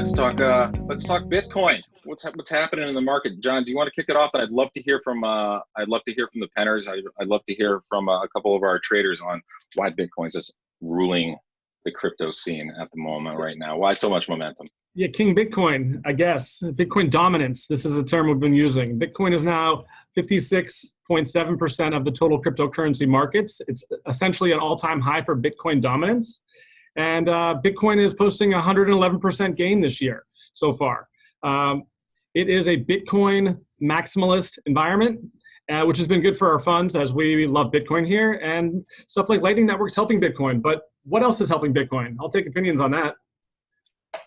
Let's talk Bitcoin. What's happening in the market, John? Do you want to kick it off? And I'd love to hear from the Penners. I'd love to hear from a couple of our traders on why Bitcoin's just ruling the crypto scene at the moment right now. Why so much momentum? Yeah, King Bitcoin, I guess. Bitcoin dominance. This is a term we've been using. Bitcoin is now 56.7% of the total cryptocurrency markets. It's essentially an all-time high for Bitcoin dominance. And Bitcoin is posting 111% gain this year so far. It is a Bitcoin maximalist environment, which has been good for our funds as we love Bitcoin here. And stuff like Lightning Network's helping Bitcoin. But what else is helping Bitcoin? I'll take opinions on that.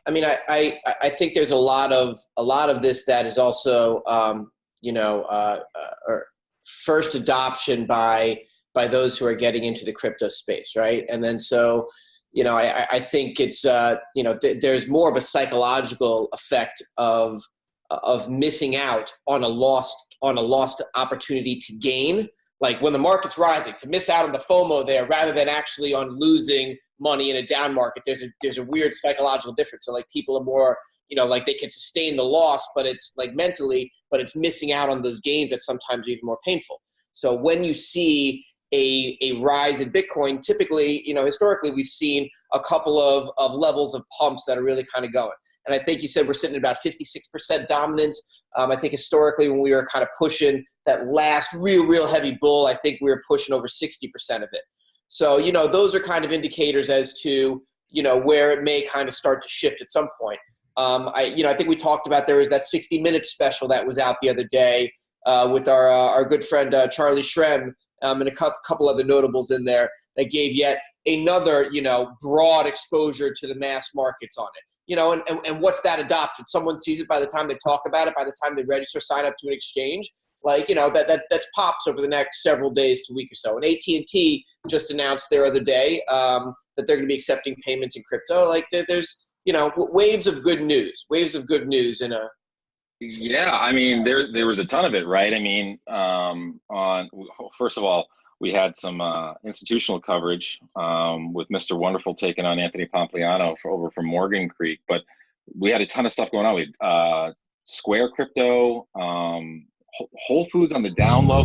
I mean, I think there's a lot of this that is also, first adoption by those who are getting into the crypto space, right? And then so, I think it's, there's more of a psychological effect of missing out on a lost opportunity to gain. Like when the market's rising, to miss out on the FOMO there rather than actually on losing money in a down market. There's a weird psychological difference. So like people are more, like they can sustain the loss, but it's like mentally, but it's missing out on those gains that sometimes are even more painful. So when you see a rise in Bitcoin, typically, historically we've seen a couple of levels of pumps that are really kind of going. And I think you said we're sitting at about 56% dominance. I think historically when we were kind of pushing that last real heavy bull, I think we were pushing over 60% of it. So, those are kind of indicators as to, where it may kind of start to shift at some point. I think we talked about there was that 60-minute special that was out the other day with our good friend Charlie Shrem and a couple other notables in there that gave yet another, broad exposure to the mass markets on it. And what's that adoption? Someone sees it by the time they talk about it, by the time they register, sign up to an exchange. Like, that's pops over the next several days to a week or so. And at&t just announced the other day that they're going to be accepting payments in crypto. Like there's, waves of good news in a. Yeah, I mean, there was a ton of it, right? I mean, first of all, we had some institutional coverage with Mr. Wonderful taking on Anthony Pompliano over from Morgan Creek, but we had a ton of stuff going on. We had Square Crypto, Whole Foods on the down low.